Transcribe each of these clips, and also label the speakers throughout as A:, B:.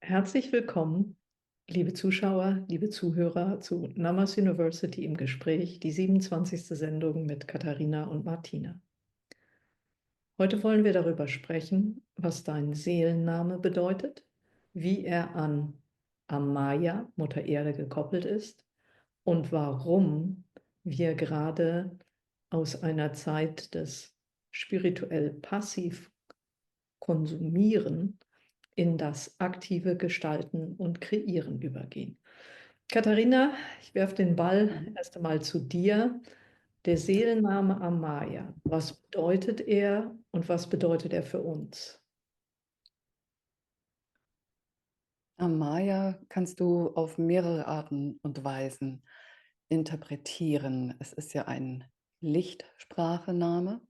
A: Herzlich willkommen, liebe Zuschauer, liebe Zuhörer zu Namas University im Gespräch, die 27. Sendung mit Katharina und Martina. Heute wollen wir darüber sprechen, was dein Seelenname bedeutet, wie er an Amaya, Mutter Erde, gekoppelt ist und warum wir gerade aus einer Zeit des spirituell passiv Konsumieren in das aktive Gestalten und Kreieren übergehen. Katharina, ich werfe den Ball erst einmal zu dir. Der Seelenname Amaya, was bedeutet er und was bedeutet er für uns?
B: Amaya kannst du auf mehrere Arten und Weisen interpretieren. Es ist ja ein Lichtsprachename.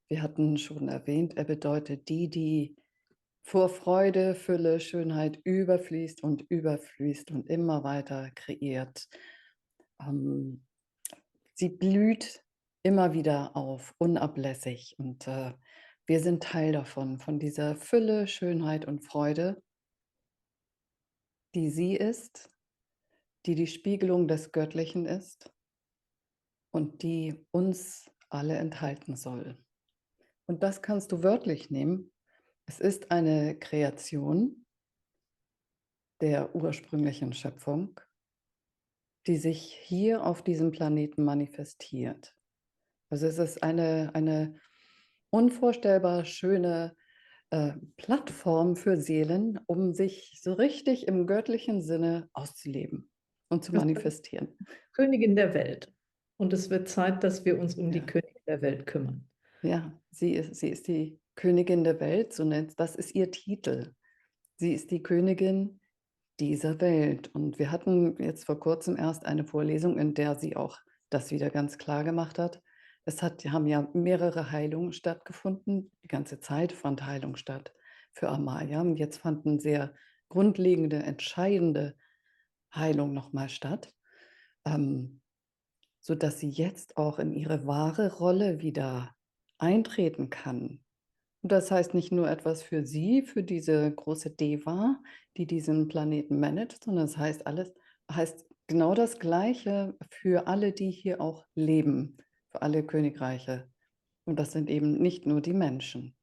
B: Wir hatten schon erwähnt, er bedeutet die, die vor Freude, Fülle, Schönheit überfließt und immer weiter kreiert. Ähm, Sie blüht immer wieder auf, unablässig. Und wir sind Teil davon, von dieser Fülle, Schönheit und Freude, die sie ist, die die Spiegelung des Göttlichen ist und die uns alle enthalten soll. Und das kannst du wörtlich nehmen. Es ist eine Kreation der ursprünglichen Schöpfung, die sich hier auf diesem Planeten manifestiert. Also es ist eine unvorstellbar schöne Plattform für Seelen, um sich so richtig im göttlichen Sinne auszuleben und zu
A: Das ist
B: manifestieren.
A: Königin der Welt. Und es wird Zeit, dass wir uns um die
B: Ja.
A: Königin der Welt kümmern.
B: Ja, sie ist die Königin der Welt, so nennt das ist ihr Titel. Sie ist die Königin dieser Welt. Und wir hatten jetzt vor kurzem erst eine Vorlesung, in der sie auch das wieder ganz klar gemacht hat. Haben ja mehrere Heilungen stattgefunden. Die ganze Zeit fand Heilung statt für Amaya. Und jetzt fanden sehr grundlegende, entscheidende Heilung nochmal statt. Ähm, Sodass sie jetzt auch in ihre wahre Rolle wieder eintreten kann. Und das heißt nicht nur etwas für sie, für diese große Deva, die diesen Planeten managt, sondern es heißt genau das Gleiche für alle, die hier auch leben, für alle Königreiche. Und das sind eben nicht nur die Menschen.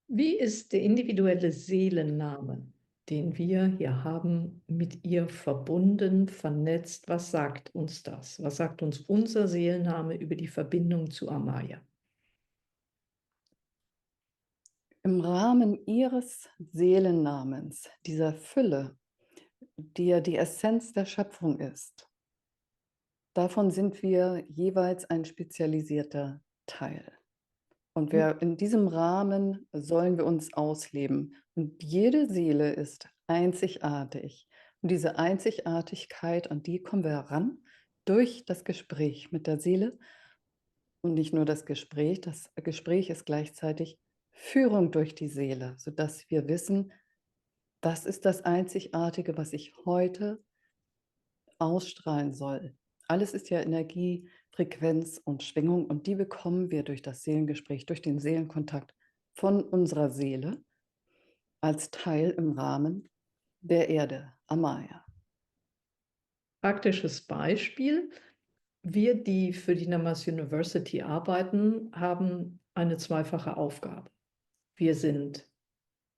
A: Wie ist der individuelle Seelenname, den wir hier haben, mit ihr verbunden, vernetzt? Was sagt uns das? Was sagt uns unser Seelenname über die Verbindung zu Amaya?
B: Im Rahmen ihres Seelennamens, dieser Fülle, die ja die Essenz der Schöpfung ist, davon sind wir jeweils ein spezialisierter Teil. Und in diesem Rahmen sollen wir uns ausleben. Und jede Seele ist einzigartig. Und diese Einzigartigkeit, an die kommen wir heran durch das Gespräch mit der Seele. Und nicht nur das Gespräch ist gleichzeitig Führung durch die Seele, sodass wir wissen, das ist das Einzigartige, was ich heute ausstrahlen soll. Alles ist ja Energie, Frequenz und Schwingung und die bekommen wir durch das Seelengespräch, durch den Seelenkontakt von unserer Seele als Teil im Rahmen der Erde, Amaya.
A: Praktisches Beispiel. Wir, die für die Namas University arbeiten, haben eine zweifache Aufgabe. Wir sind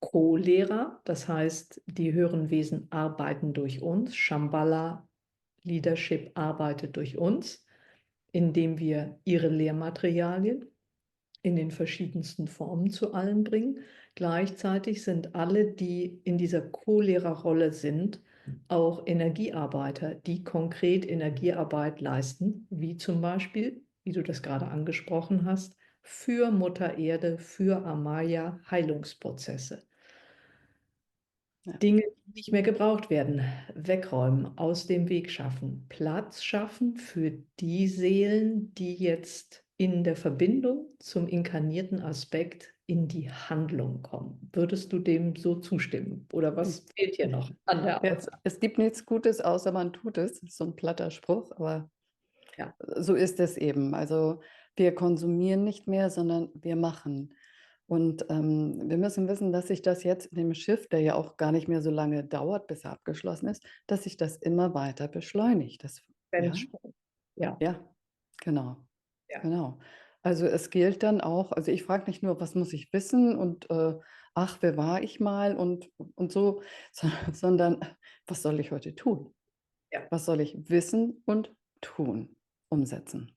A: Co-Lehrer, das heißt, die höheren Wesen arbeiten durch uns. Shambhala Leadership arbeitet durch uns, indem wir ihre Lehrmaterialien in den verschiedensten Formen zu allen bringen. Gleichzeitig sind alle, die in dieser Co-Lehrerrolle sind, auch Energiearbeiter, die konkret Energiearbeit leisten, wie zum Beispiel, wie du das gerade angesprochen hast, für Mutter Erde, für Amaya Heilungsprozesse.
B: Ja.
A: Dinge, die nicht mehr gebraucht werden, wegräumen, aus dem Weg schaffen, Platz schaffen für die Seelen, die jetzt in der Verbindung zum inkarnierten Aspekt in die Handlung kommen. Würdest du dem so zustimmen? Oder was fehlt hier noch an der
B: Ja,
A: Aussage?
B: es gibt nichts Gutes, außer man tut es. Das ist so ein platter Spruch, aber
A: Ja.
B: so ist es eben. Also wir konsumieren nicht mehr, sondern wir machen. Und wir müssen wissen, dass sich das jetzt in dem Schiff, der ja auch gar nicht mehr so lange dauert, bis er abgeschlossen ist, dass sich das immer weiter beschleunigt. Das,
A: Ganz
B: ja,
A: schnell. Ja,
B: ja, genau,
A: ja.
B: genau. Also es gilt dann auch, also ich frage nicht nur, was muss ich wissen und ach, wer war ich mal und so, sondern was soll ich heute tun?
A: Ja.
B: Was soll ich wissen und tun, umsetzen?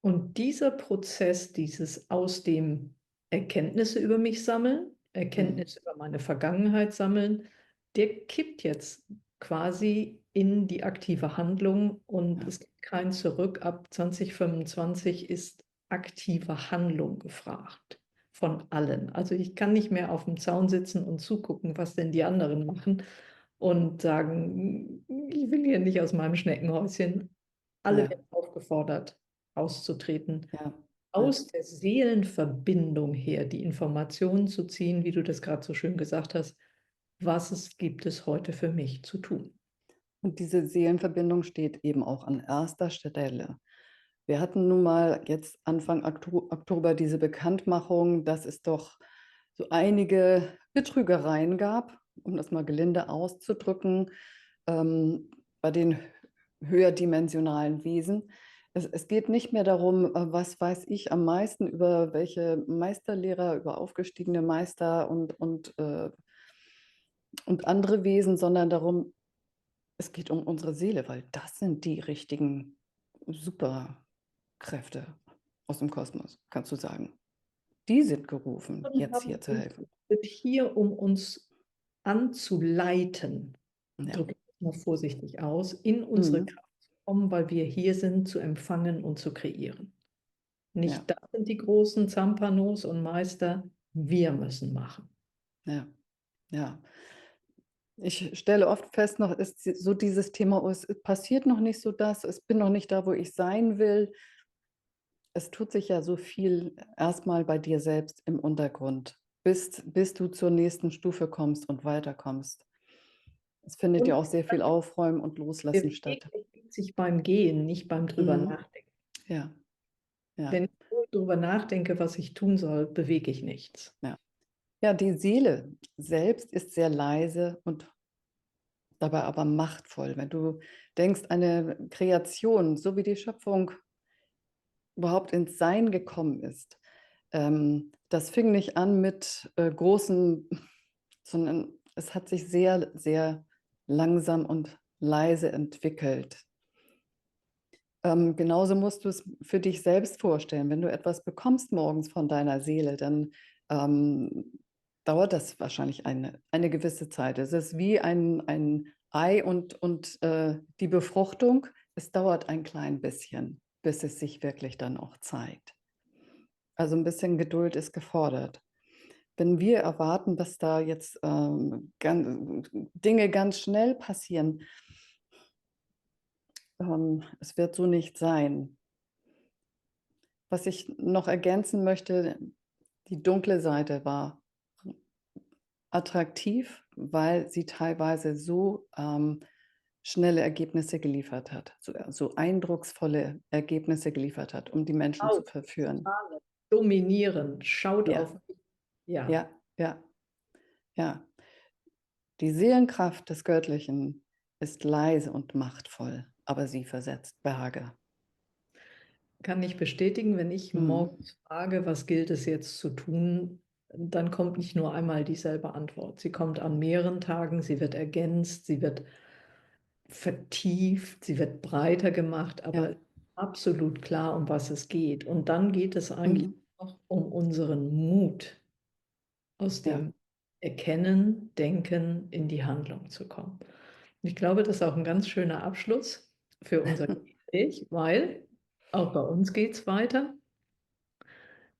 A: Und dieser Prozess, dieses aus dem Erkenntnisse über mich sammeln,
B: Mhm.
A: Erkenntnisse über meine Vergangenheit sammeln, der kippt jetzt quasi in die aktive Handlung und
B: Ja,
A: es gibt kein Zurück. Ab 2025 ist aktive Handlung gefragt von allen. Also ich kann nicht mehr auf dem Zaun sitzen und zugucken, was denn die anderen machen und sagen, ich will hier nicht aus meinem Schneckenhäuschen. Alle
B: ja,
A: werden aufgefordert, auszutreten,
B: ja, ja.
A: aus der Seelenverbindung her die Informationen zu ziehen, wie du das gerade so schön gesagt hast, gibt es heute für mich zu tun.
B: Und diese Seelenverbindung steht eben auch an erster Stelle. Wir hatten nun mal jetzt Anfang Oktober diese Bekanntmachung, dass es doch so einige Betrügereien gab, um das mal gelinde auszudrücken, bei den höherdimensionalen Wesen. Es geht nicht mehr darum, was weiß ich am meisten über welche Meisterlehrer, über aufgestiegene Meister und andere Wesen, sondern darum, es geht um unsere Seele, weil das sind die richtigen Superkräfte aus dem Kosmos, kannst du sagen. Die sind gerufen,
A: Und
B: jetzt
A: haben
B: hier zu
A: uns
B: helfen.
A: sind hier, um uns anzuleiten,
B: Ja.
A: drücke ich es mal vorsichtig aus, in unsere
B: Mhm.
A: Kraft zu kommen, weil wir hier sind, zu empfangen und zu kreieren.
B: Ja,
A: Nicht das sind die großen Zampanos und Meister, wir müssen machen.
B: ja, ja. Ich stelle oft fest, noch ist so dieses Thema, oh, es passiert noch nicht so das, ich bin noch nicht da, wo ich sein will. Es tut sich ja so viel erstmal bei dir selbst im Untergrund, bis du zur nächsten Stufe kommst und weiterkommst. Es findet ja
A: Und
B: auch sehr viel Aufräumen und
A: der
B: Loslassen
A: Weg
B: statt.
A: ergibt sich beim Gehen, nicht beim drüber
B: Mhm.
A: nachdenken.
B: Ja, ja,
A: Wenn ich nur darüber nachdenke, was ich tun soll, bewege ich nichts.
B: ja. Ja, die Seele selbst ist sehr leise und dabei aber machtvoll. Wenn du denkst, eine Kreation, so wie die Schöpfung überhaupt ins Sein gekommen ist, das fing nicht an mit großen, sondern es hat sich sehr, sehr langsam und leise entwickelt. Genauso musst du es für dich selbst vorstellen. Wenn du etwas bekommst morgens von deiner Seele, dann dauert das wahrscheinlich eine gewisse Zeit. Es ist wie ein Ei und die Befruchtung. Es dauert ein klein bisschen, bis es sich wirklich dann auch zeigt. Also ein bisschen Geduld ist gefordert. Wenn wir erwarten, dass da jetzt Dinge ganz schnell passieren, es wird so nicht sein. Was ich noch ergänzen möchte, die dunkle Seite war attraktiv, weil sie teilweise so schnelle Ergebnisse geliefert hat, so eindrucksvolle Ergebnisse geliefert hat, um die Menschen zu
A: Au,
B: verführen.
A: dominieren, schaut
B: Ja,
A: auf mich. Ja,
B: ja, ja, ja. Die Seelenkraft des Göttlichen ist leise und machtvoll, aber sie versetzt Berge.
A: kann ich bestätigen, wenn ich
B: Mhm.
A: morgens frage, was gilt es jetzt zu tun, dann kommt nicht nur einmal dieselbe Antwort. Sie kommt an mehreren Tagen, sie wird ergänzt, sie wird vertieft, sie wird breiter gemacht,
B: Ja,
A: aber absolut klar, um was es geht. Und dann geht es eigentlich
B: mhm.
A: noch um unseren Mut, aus
B: Ja.
A: dem Erkennen, Denken in die Handlung zu kommen. Und ich glaube, das ist auch ein ganz schöner Abschluss für unser Gespräch, weil auch bei uns geht es weiter.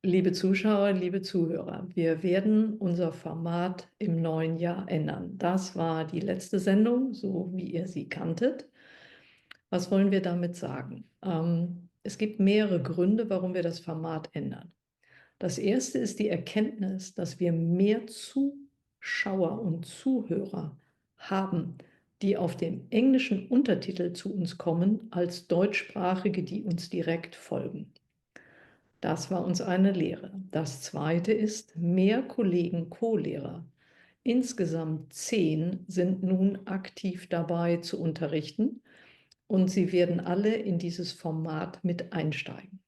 A: Liebe Zuschauer, liebe Zuhörer, wir werden unser Format im neuen Jahr ändern. Das war die letzte Sendung, so wie ihr sie kanntet. Was wollen wir damit sagen? Es gibt mehrere Gründe, warum wir das Format ändern. Das erste ist die Erkenntnis, dass wir mehr Zuschauer und Zuhörer haben, die auf dem englischen Untertitel zu uns kommen, als deutschsprachige, die uns direkt folgen. Das war uns eine Lehre. Das zweite ist mehr Kollegen Co-Lehrer. Insgesamt 10 sind nun aktiv dabei zu unterrichten und sie werden alle in dieses Format mit einsteigen.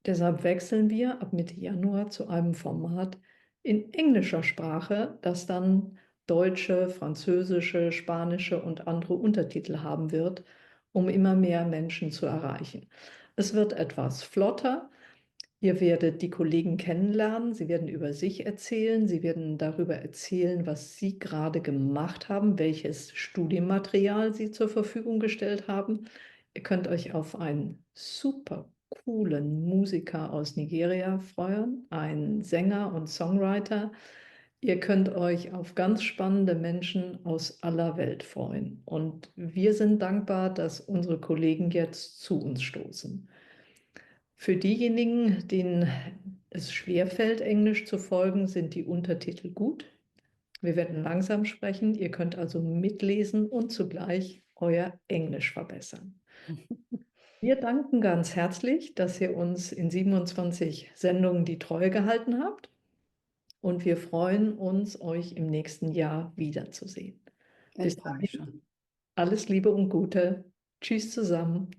A: Deshalb wechseln wir ab Mitte Januar zu einem Format in englischer Sprache, das dann deutsche, französische, spanische und andere Untertitel haben wird, um immer mehr Menschen zu erreichen. Es wird etwas flotter. Ihr werdet die Kollegen kennenlernen, sie werden über sich erzählen, sie werden darüber erzählen, was sie gerade gemacht haben, welches Studienmaterial sie zur Verfügung gestellt haben. Ihr könnt euch auf einen super coolen Musiker aus Nigeria freuen, einen Sänger und Songwriter. Ihr könnt euch auf ganz spannende Menschen aus aller Welt freuen. Und wir sind dankbar, dass unsere Kollegen jetzt zu uns stoßen. Für diejenigen, denen es schwerfällt, Englisch zu folgen, sind die Untertitel gut. Wir werden langsam sprechen. Ihr könnt also mitlesen und zugleich euer Englisch verbessern. Wir danken ganz herzlich, dass ihr uns in 27 Sendungen die Treue gehalten habt. Und wir freuen uns, euch im nächsten Jahr wiederzusehen.
B: Ich
A: Bis
B: freue mich
A: dahin,
B: schon.
A: alles Liebe und Gute. Tschüss zusammen.